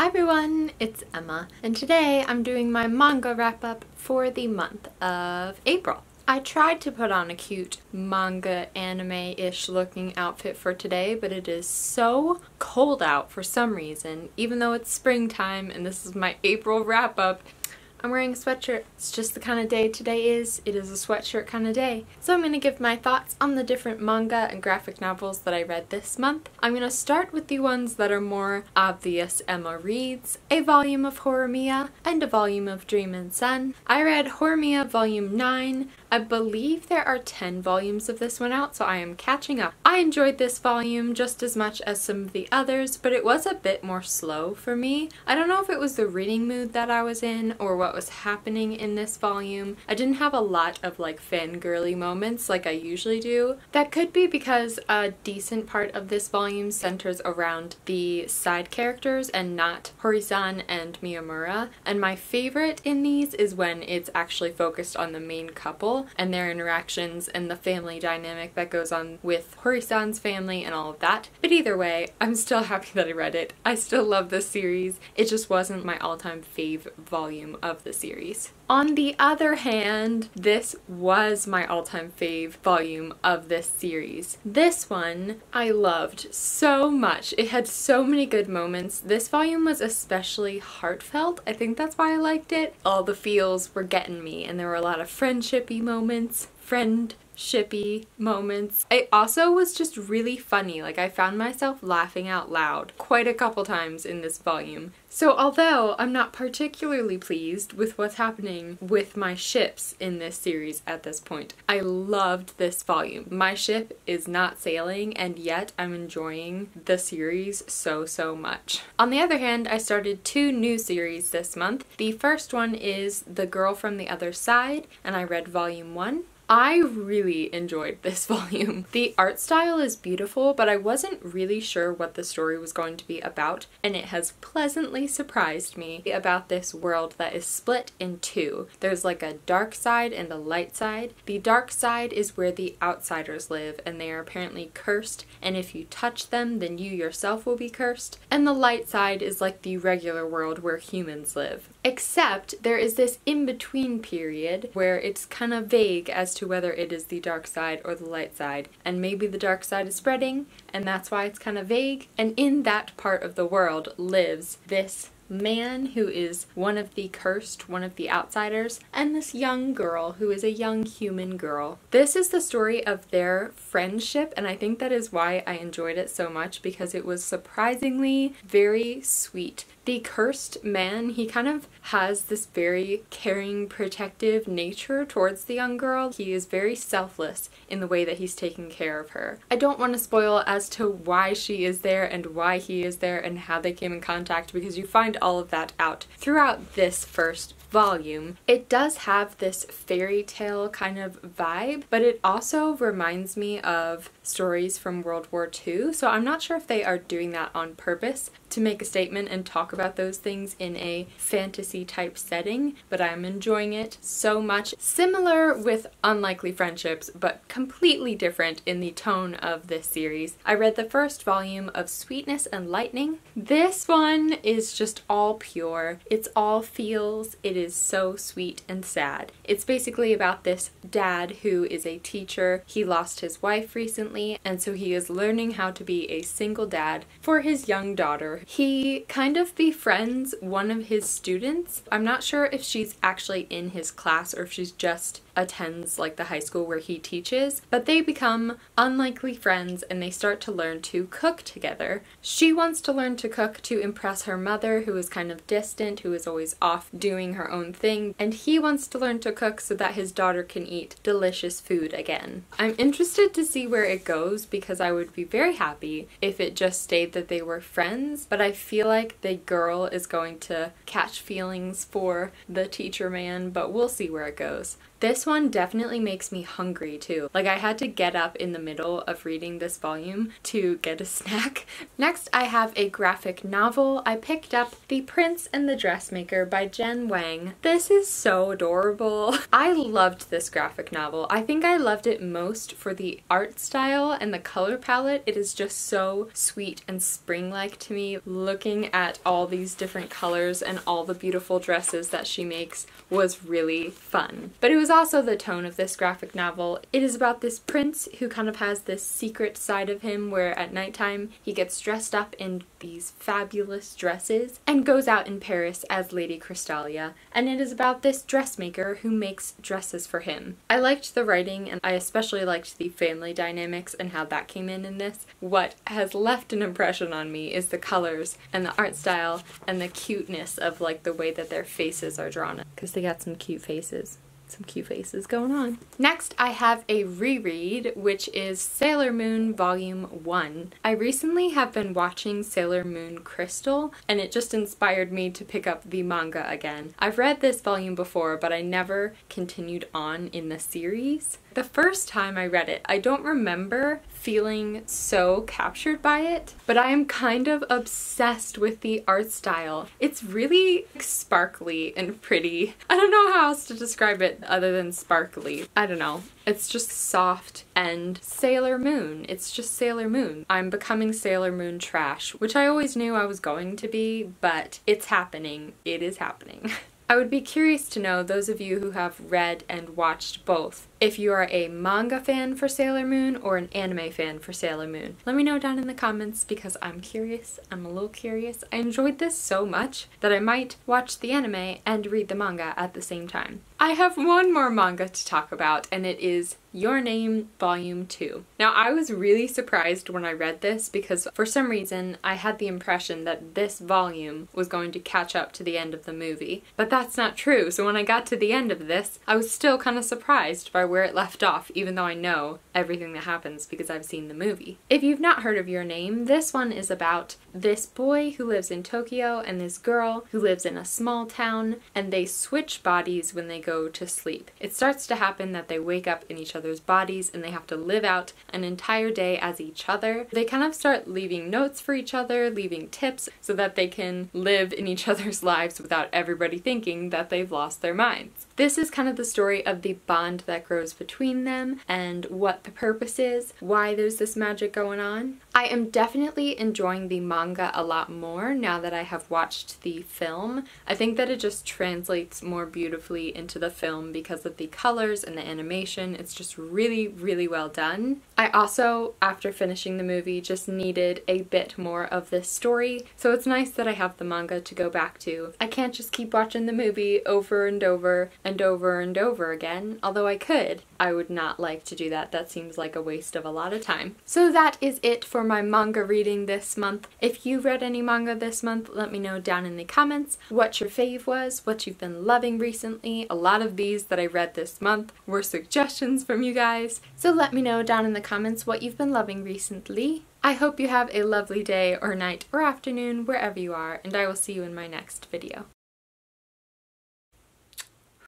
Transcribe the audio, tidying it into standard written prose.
Hi everyone, it's Emma, and today I'm doing my manga wrap-up for the month of April. I tried to put on a cute manga anime-ish looking outfit for today, but it is so cold out for some reason, even though it's springtime and this is my April wrap-up. I'm wearing a sweatshirt. It's just the kind of day today is. It is a sweatshirt kind of day. So I'm going to give my thoughts on the different manga and graphic novels that I read this month. I'm going to start with the ones that are more obvious Emma reads, a volume of Horimiya, and a volume of Dream and Sun. I read Horimiya Volume 9. I believe there are 10 volumes of this one out, so I am catching up. I enjoyed this volume just as much as some of the others, but it was a bit more slow for me. I don't know if it was the reading mood that I was in or what was happening in this volume. I didn't have a lot of like fangirly moments like I usually do. That could be because a decent part of this volume centers around the side characters and not Hori-san and Miyamura, and my favorite in these is when it's actually focused on the main couple and their interactions and the family dynamic that goes on with Hori-san's family and all of that. But either way, I'm still happy that I read it. I still love this series. It just wasn't my all-time fave volume of the series. On the other hand, this was my all-time fave volume of this series. This one I loved so much. It had so many good moments. This volume was especially heartfelt. I think that's why I liked it. All the feels were getting me, and there were a lot of friendshipy moments. Shippy moments. It also was just really funny. Like, I found myself laughing out loud quite a couple times in this volume. So although I'm not particularly pleased with what's happening with my ships in this series at this point, I loved this volume. My ship is not sailing, and yet I'm enjoying the series so much. On the other hand, I started 2 new series this month. The first one is The Girl from the Other Side, and I read volume 1. I really enjoyed this volume. The art style is beautiful, but I wasn't really sure what the story was going to be about, and it has pleasantly surprised me about this world that is split in 2. There's like a dark side and a light side. The dark side is where the outsiders live, and they are apparently cursed, and if you touch them, then you yourself will be cursed. And the light side is like the regular world where humans live. Except there is this in-between period where it's kind of vague as to whether it is the dark side or the light side, and maybe the dark side is spreading and that's why it's kind of vague. And in that part of the world lives this man who is one of the cursed, one of the outsiders, and this young girl who is a young human girl. This is the story of their friendship, and I think that is why I enjoyed it so much, because it was surprisingly very sweet. The cursed man, he kind of has this very caring, protective nature towards the young girl. He is very selfless in the way that he's taking care of her. I don't want to spoil as to why she is there and why he is there and how they came in contact, because you find all of that out throughout this first volume. It does have this fairy tale kind of vibe, but it also reminds me of stories from World War II, so I'm not sure if they are doing that on purpose to make a statement and talk about those things in a fantasy type setting, but I'm enjoying it so much. Similar with Unlikely Friendships, but completely different in the tone of this series. I read the first volume of Sweetness and Lightning. This one is just all pure. It's all feels. It is so sweet and sad. It's basically about this dad who is a teacher. He lost his wife recently, and so he is learning how to be a single dad for his young daughter. He kind of befriends one of his students. I'm not sure if she's actually in his class or if she's just attends like the high school where he teaches, but they become unlikely friends and they start to learn to cook together. She wants to learn to cook to impress her mother, who is kind of distant, who is always off doing her own thing, and he wants to learn to cook so that his daughter can eat delicious food again. I'm interested to see where it goes, because I would be very happy if it just stayed that they were friends, but I feel like the girl is going to catch feelings for the teacher man, but we'll see where it goes. This one definitely makes me hungry too. Like, I had to get up in the middle of reading this volume to get a snack. Next, I have a graphic novel. I picked up The Prince and the Dressmaker by Jen Wang. This is so adorable. I loved this graphic novel. I think I loved it most for the art style and the color palette. It is just so sweet and spring-like to me. Looking at all these different colors and all the beautiful dresses that she makes was really fun. But it was also the tone of this graphic novel. It is about this prince who kind of has this secret side of him where at nighttime he gets dressed up in these fabulous dresses and goes out in Paris as Lady Crystalia. And it is about this dressmaker who makes dresses for him. I liked the writing, and I especially liked the family dynamics and how that came in this. What has left an impression on me is the colors and the art style and the cuteness of like the way that their faces are drawn, because they got some cute faces. Some cute faces going on. Next, I have a reread, which is Sailor Moon Volume 1. I recently have been watching Sailor Moon Crystal, and it just inspired me to pick up the manga again. I've read this volume before, but I never continued on in the series. The first time I read it, I don't remember feeling so captured by it, but I am kind of obsessed with the art style. It's really sparkly and pretty. I don't know how else to describe it other than sparkly. I don't know. It's just soft and Sailor Moon. It's just Sailor Moon. I'm becoming Sailor Moon trash, which I always knew I was going to be, but it's happening. It is happening. I would be curious to know, those of you who have read and watched both, if you are a manga fan for Sailor Moon or an anime fan for Sailor Moon. Let me know down in the comments because I'm curious. I'm a little curious. I enjoyed this so much that I might watch the anime and read the manga at the same time. I have one more manga to talk about, and it is Your Name Volume 2. Now, I was really surprised when I read this because for some reason I had the impression that this volume was going to catch up to the end of the movie, but that's not true. So when I got to the end of this, I was still kind of surprised by where it left off, even though I know everything that happens because I've seen the movie. If you've not heard of Your Name, this one is about this boy who lives in Tokyo and this girl who lives in a small town, and they switch bodies when they go to sleep. It starts to happen that they wake up in each other's bodies and they have to live out an entire day as each other. They kind of start leaving notes for each other, leaving tips so that they can live in each other's lives without everybody thinking that they've lost their minds. This is kind of the story of the bond that grows between them and what the purpose is, why there's this magic going on. I am definitely enjoying the manga a lot more now that I have watched the film. I think that it just translates more beautifully into the film because of the colors and the animation. It's just really, really well done. I also, after finishing the movie, just needed a bit more of this story, so it's nice that I have the manga to go back to. I can't just keep watching the movie over and over and over and over again, although I could. I would not like to do that. That seems like a waste of a lot of time. So that is it for my manga reading this month. If you read any manga this month, let me know down in the comments what your fave was, what you've been loving recently. A lot of these that I read this month were suggestions from you guys, so let me know down in the comments what you've been loving recently. I hope you have a lovely day or night or afternoon wherever you are, and I will see you in my next video.